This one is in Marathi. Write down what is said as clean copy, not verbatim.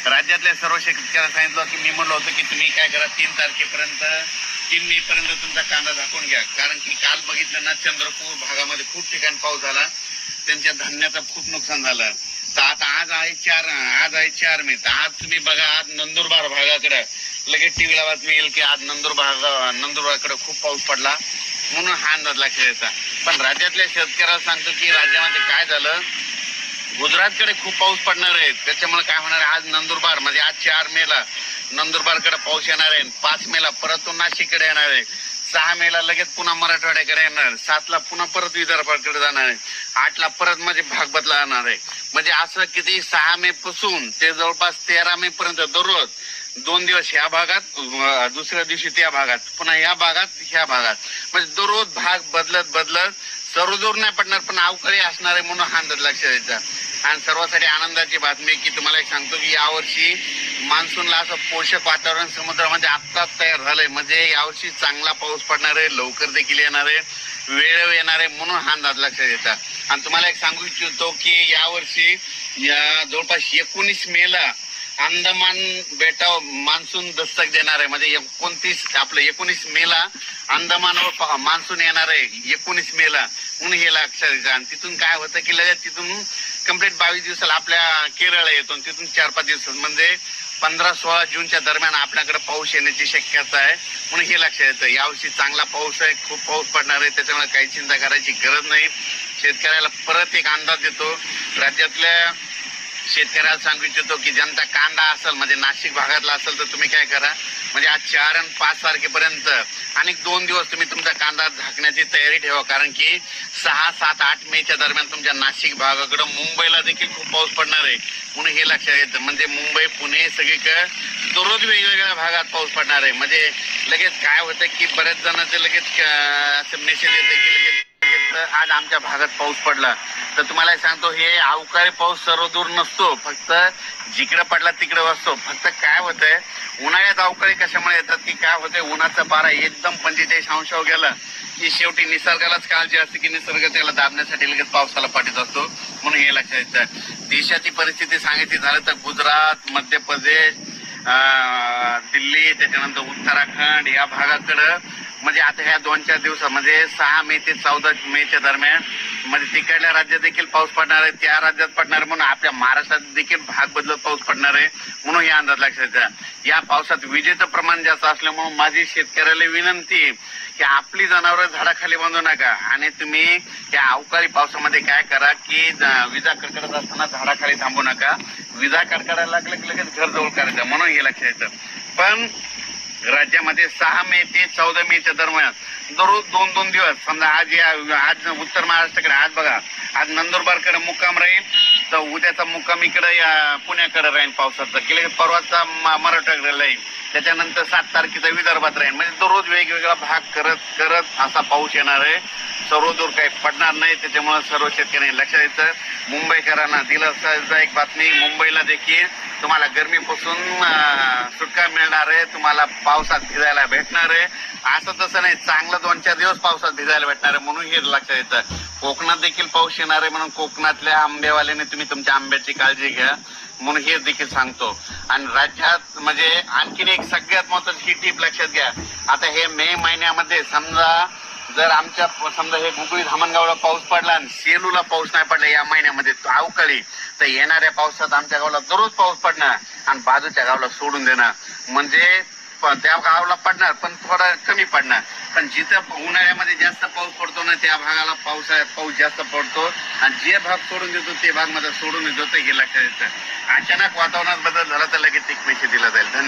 राज्यातल्या सर्व शेतकऱ्यांना सांगितलं की मी म्हणलो होतो की तुम्ही काय करा 3 मे पर्यंत तुमचा कांदा झाकून घ्या, कारण की काल बघितलं ना चंद्रपूर भागामध्ये खूप ठिकाणी पाऊस झाला, त्यांच्या धान्याचं खूप नुकसान झालं. तर आता आज आहे 4 मे. तर आज तुम्ही बघा, आज नंदुरबार भागाकडे लगेच टीव्हीला बातमी येईल की आज नंदुरबारकडे खूप पाऊस पडला, म्हणून हा अंदाज लक्षात यायचा. पण राज्यातल्या शेतकऱ्याला सांगतो की राज्यामध्ये काय झालं, गुजरातकडे खूप पाऊस पडणार आहे. त्याच्यामुळे काय होणार आहे, आज नंदुरबार म्हणजे आज 4 मेला नंदुरबारकडे पाऊस येणार आहे, 5 मेला परत तो नाशिककडे येणार आहे, 6 मेला लगेच पुन्हा मराठवाड्याकडे येणार, 7 ला पुन्हा परत विदर्भाकडे जाणार आहे, 8 ला परत म्हणजे भाग बदलणार आहे. म्हणजे असं किती 6 मे पासून ते जवळपास 13 मे पर्यंत दररोज 2 दिवस ह्या भागात, दुसऱ्या दिवशी त्या भागात, पुन्हा ह्या भागात, ह्या भागात, म्हणजे दररोज भाग बदलत सर्वदूर नाही पडणार, पण अवकाळी असणार आहे, म्हणून हा अंदाज लक्षात यायचा. आणि सर्वांसाठी आनंदाची बातमी की तुम्हाला एक सांगतो की यावर्षी मान्सूनला असं पोषक वातावरण समुद्रामध्ये आत्ताच तयार झालंय. म्हणजे यावर्षी चांगला पाऊस पडणार आहे, लवकर देखील येणार आहे, वेळ येणार आहे, म्हणून हा अंदाज लक्षात येतात. आणि तुम्हाला एक सांगू इच्छितो की यावर्षी जवळपास 19 मेला अंदमान बेटावर मान्सून दस्तक देणार आहे. म्हणजे 19 मेला अंदमानवर मान्सून येणार आहे, 19 मेला, म्हणून हे लक्षात येतं. आणि तिथून काय होतं की लगेच तिथून कंप्लीट 22 दिवसाला आपल्या केरळ येतो, तिथून 4-5 दिवसात म्हणजे 15-16 जूनच्या दरम्यान आपल्याकडे पाऊस येण्याची शक्यता आहे, म्हणून हे लक्षात येतं. यावर्षी चांगला पाऊस आहे, खूप पाऊस पडणार आहे, त्याच्यामुळे काही चिंता करायची गरज नाही. शेतकऱ्याला परत एक अंदाज देतो, राज्यातल्या शेतकऱ्याला सांगू इच्छितो की ज्यांचा कांदा असेल म्हणजे नाशिक भागातला असेल तर तुम्ही काय करा, म्हणजे आज 4 आणि 5 तारखेपर्यंत आणि 2 दिवस तुम्ही तुमचा कांदा झाकण्याची तयारी ठेवा, कारण की 6, 7, 8 मेच्या दरम्यान तुमच्या नाशिक भागाकडे मुंबईला देखील खूप पाऊस पडणार आहे, म्हणून हे लक्षात येतं. म्हणजे मुंबई, पुणे सगळीकडे दररोज वेगवेगळ्या भागात पाऊस पडणार आहे. म्हणजे लगेच काय होतं की बऱ्याच जणांचे लगेच असं मेसेज येते की लगेच आज आमच्या भागात पाऊस पडला. तर तुम्हाला सांगतो, हे अवकाळी पाऊस सर्वदूर नसतो, फक्त जिकडे पडला तिकडे असतो. फक्त काय होतंय, उन्हाळ्यात अवकाळी कशामुळे येतात की काय होतंय, उन्हाचा पारा एकदम 45 अंशावर गेला की शेवटी निसर्गालाच काळजी असते की निसर्ग त्याला दाबण्यासाठी लगेच पावसाला पाठीत असतो, म्हणून हे लक्षात येतं. देशाची परिस्थिती सांगायची झालं तर गुजरात, मध्य प्रदेश, दिल्ली, त्याच्यानंतर उत्तराखंड या भागाकडं म्हणजे आता ह्या 2-4 दिवसात म्हणजे 6 मे ते 14 मेच्या दरम्यान म्हणजे तिकडल्या राज्यात देखील पाऊस पडणार आहे, त्या राज्यात पडणार, म्हणून आपल्या महाराष्ट्रात देखील भाग बदलत पाऊस पडणार आहे, म्हणून या अंदाज लक्षात येतं. या पावसात विजेचं प्रमाण जास्त असल्यामुळे माझी शेतकऱ्याला विनंती की आपली जनावरं झाडाखाली बांधू नका, आणि तुम्ही या अवकाळी पावसामध्ये काय करा की विजा कडकडत असताना झाडाखाली थांबू नका, विजा कडकडायला लागलं की लगेच घर जवळ करायचं, म्हणून हे लक्षात येतं. पण राज्यामध्ये 6 मे ते 14 मेच्या दरम्यान दररोज 2-2 दिवस, समजा आज उत्तर महाराष्ट्राकडे, आज बघा आज नंदुरबारकडे मुक्काम राहील, तर उद्याचा मुक्काम इकडे पुण्याकडे राहील पावसाचा, की परवाचा मराठवाड्याकडे राहील, त्याच्यानंतर 7 तारखेचा विदर्भात राहील. म्हणजे दररोज वेगवेगळा भाग करत असा पाऊस येणार आहे, सर्वदूर काही पडणार नाही. त्याच्यामुळे सर्व शेतकऱ्यांनी लक्षात येतं. मुंबईकरांना दिलं एक बातमी, मुंबईला देखील तुम्हाला गरमीपासून सुटका मिळणार आहे, तुम्हाला पावसात भिजायला भेटणार आहे. असं तसं नाही, चांगलं 2-4 दिवस पावसात भिजायला भेटणार आहे, म्हणून हे लक्षात येतं. कोकणात देखील पाऊस येणार आहे, म्हणून कोकणातल्या आंबेवाल्याने तुम्ही तुमच्या आंब्याची काळजी घ्या, म्हणून हे देखील सांगतो. आणि राज्यात म्हणजे आणखीन एक सगळ्यात महत्वाची ही टीप लक्षात घ्या. आता हे मे महिन्यामध्ये समजा जर आमच्या हे गुगळी धामणगावला पाऊस पडला आणि सेलूला पाऊस नाही पडला या महिन्यामध्ये अवकाळी, तर येणाऱ्या पावसात आमच्या गावाला दररोज पाऊस पडणार आणि बाजूच्या गावाला सोडून देणार. म्हणजे त्या गावाला पडणार पण थोडा कमी पडणार, पण जिथं उन्हाळ्यामध्ये जास्त पाऊस पडतो ना त्या भागाला पावसाळ्यात पाऊस जास्त पडतो, आणि जे भाग सोडून देतो ते भाग मध्ये सोडून देतो, हे लक्षात येतं. अचानक वातावरणात बदल झाला तर लगेच एक पैसे दिला जाईल. धन्यवाद.